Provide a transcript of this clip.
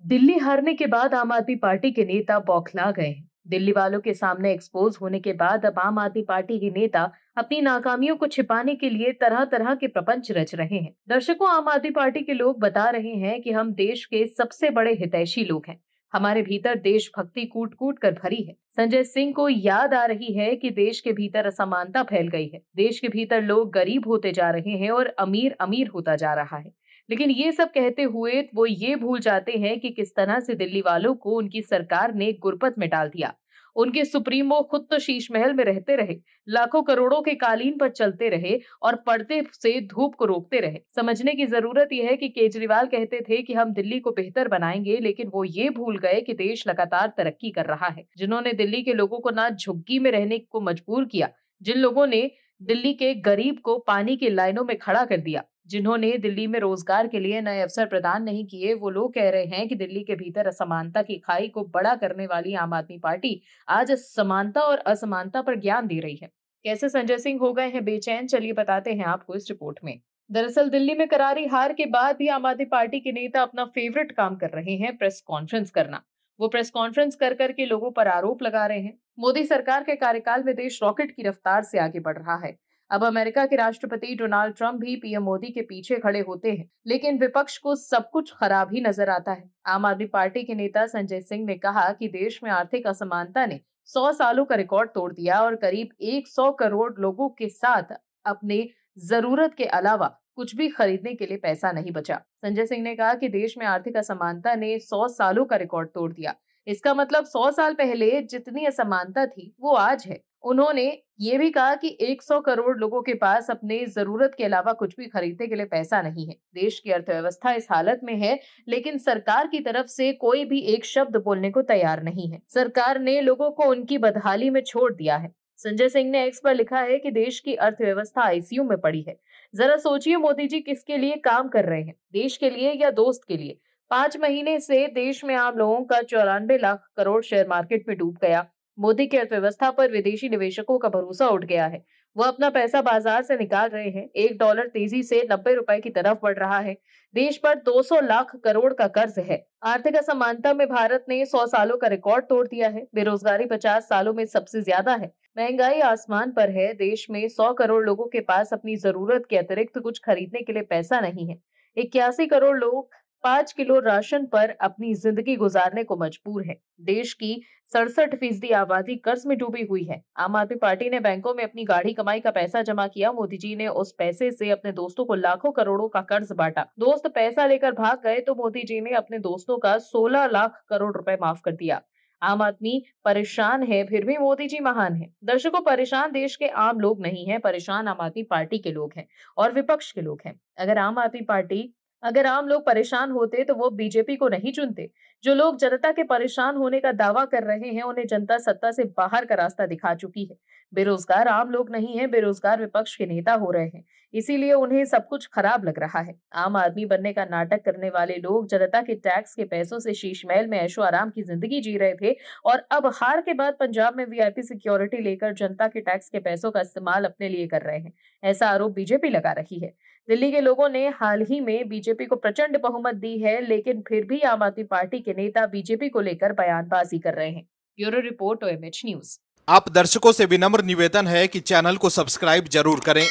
दिल्ली हारने के बाद आम आदमी पार्टी के नेता बौखला गए हैं। दिल्ली वालों के सामने एक्सपोज होने के बाद अब आम आदमी पार्टी के नेता अपनी नाकामियों को छिपाने के लिए तरह तरह के प्रपंच रच रहे हैं। दर्शकों, आम आदमी पार्टी के लोग बता रहे हैं कि हम देश के सबसे बड़े हितैषी लोग हैं। हमारे भीतर देशभक्ति कूट कूट कर भरी है। संजय सिंह को याद आ रही है कि देश के भीतर असमानता फैल गई है। देश के भीतर लोग गरीब होते जा रहे हैं और अमीर अमीर होता जा रहा है। लेकिन ये सब कहते हुए वो ये भूल जाते हैं कि किस तरह से दिल्ली वालों को उनकी सरकार ने गुरबत में डाल दिया। उनके सुप्रीमो खुद तो शीश महल में रहते रहे, लाखों करोड़ों के कालीन पर चलते रहे और पर्दे से धूप को रोकते रहे। समझने की जरूरत यह है कि केजरीवाल कहते थे कि हम दिल्ली को बेहतर बनाएंगे, लेकिन वो ये भूल गए कि देश लगातार तरक्की कर रहा है। जिन्होंने दिल्ली के लोगों को ना झुग्गी में रहने को मजबूर किया, जिन लोगों ने दिल्ली के गरीब को पानी की लाइनों में खड़ा कर दिया, जिन्होंने दिल्ली में रोजगार के लिए नए अवसर प्रदान नहीं किए, वो लोग कह रहे हैं कि दिल्ली के भीतर असमानता की खाई को बड़ा करने वाली आम आदमी पार्टी आज समानता और असमानता पर ज्ञान दे रही है। कैसे संजय सिंह हो गए हैं बेचैन, चलिए बताते हैं आपको इस रिपोर्ट में। दरअसल दिल्ली में करारी हार के बाद भी आम आदमी पार्टी के नेता अपना फेवरेट काम कर रहे हैं, प्रेस कॉन्फ्रेंस करना। वो प्रेस कॉन्फ्रेंस कर करके लोगों पर आरोप लगा रहे हैं। मोदी सरकार के कार्यकाल में देश रॉकेट की रफ्तार से आगे बढ़ रहा है। अब अमेरिका के राष्ट्रपति डोनाल्ड ट्रंप भी पीएम मोदी के पीछे खड़े होते हैं, लेकिन विपक्ष को सब कुछ खराब ही नजर आता है। आम आदमी पार्टी के नेता संजय सिंह ने कहा कि देश में आर्थिक असमानता ने 100 सालों का रिकॉर्ड तोड़ दिया और करीब 100 करोड़ लोगों के साथ अपने जरूरत के अलावा कुछ भी खरीदने के लिए पैसा नहीं बचा। संजय सिंह ने कहा कि देश में आर्थिक असमानता ने 100 सालों का रिकॉर्ड तोड़ दिया। इसका मतलब 100 साल पहले जितनी असमानता थी वो आज है। उन्होंने ये भी कहा कि 100 करोड़ लोगों के पास अपने जरूरत के अलावा कुछ भी खरीदने के लिए पैसा नहीं है। देश की अर्थव्यवस्था इस हालत में है, लेकिन सरकार की तरफ से कोई भी एक शब्द बोलने को तैयार नहीं है। सरकार ने लोगों को उनकी बदहाली में छोड़ दिया है। संजय सिंह ने एक्स पर लिखा है कि देश की अर्थव्यवस्था आईसीयू में पड़ी है। जरा सोचिए, मोदी जी किसके लिए काम कर रहे हैं, देश के लिए या दोस्त के लिए? 5 महीने से देश में आम लोगों का 94 लाख करोड़ शेयर मार्केट में डूब गया। मोदी की अर्थव्यवस्था पर विदेशी निवेशकों का भरोसा उठ गया है। वो अपना पैसा बाजार से निकाल रहे हैं। $1 तेजी से 90 रुपए की तरफ बढ़ रहा है। देश पर 200 लाख करोड़ का कर्ज है। आर्थिक असमानता में भारत ने 100 सालों का रिकॉर्ड तोड़ दिया है। बेरोजगारी 50 सालों में सबसे ज्यादा है। महंगाई आसमान पर है। देश में 100 करोड़ लोगों के पास अपनी जरूरत के अतिरिक्त कुछ खरीदने के लिए पैसा नहीं है। 81 करोड़ लोग 5 किलो राशन पर अपनी जिंदगी गुजारने को मजबूर है। देश की 67% आबादी कर्ज में डूबी हुई है। आम आदमी पार्टी ने बैंकों में अपनी गाढ़ी कमाई का पैसा जमा किया। मोदी जी ने उस पैसे से अपने दोस्तों को लाखों करोड़ों का कर्ज बांटा। दोस्त पैसा लेकर भाग गए तो मोदी जी ने अपने दोस्तों का 16 लाख करोड़ रुपए माफ कर दिया। आम आदमी परेशान है, फिर भी मोदी जी महान है। दर्शकों, परेशान देश के आम लोग नहीं हैं, परेशान आम आदमी पार्टी के लोग हैं और विपक्ष के लोग हैं। अगर आम लोग परेशान होते तो वो बीजेपी को नहीं चुनते। जो लोग जनता के परेशान होने का दावा कर रहे हैं, उन्हें जनता सत्ता से बाहर का रास्ता दिखा चुकी है। बेरोजगार आम लोग नहीं हैं, बेरोजगार विपक्ष के नेता हो रहे हैं। इसीलिए उन्हें सब कुछ खराब लग रहा है। आम आदमी बनने का नाटक करने वाले लोग जनता के टैक्स के पैसों से शीश महल में ऐशो आराम की जिंदगी जी रहे थे और अब हार के बाद पंजाब में वीआईपी सिक्योरिटी लेकर जनता के टैक्स के पैसों का इस्तेमाल अपने लिए कर रहे हैं। ऐसा आरोप बीजेपी लगा रही है। दिल्ली के लोगों ने हाल ही में बीजेपी को प्रचंड बहुमत दी है, लेकिन फिर भी आम आदमी पार्टी के नेता बीजेपी को लेकर बयानबाजी कर रहे हैं। Bureau report, OMH news. आप दर्शकों से विनम्र निवेदन है कि चैनल को सब्सक्राइब जरूर करें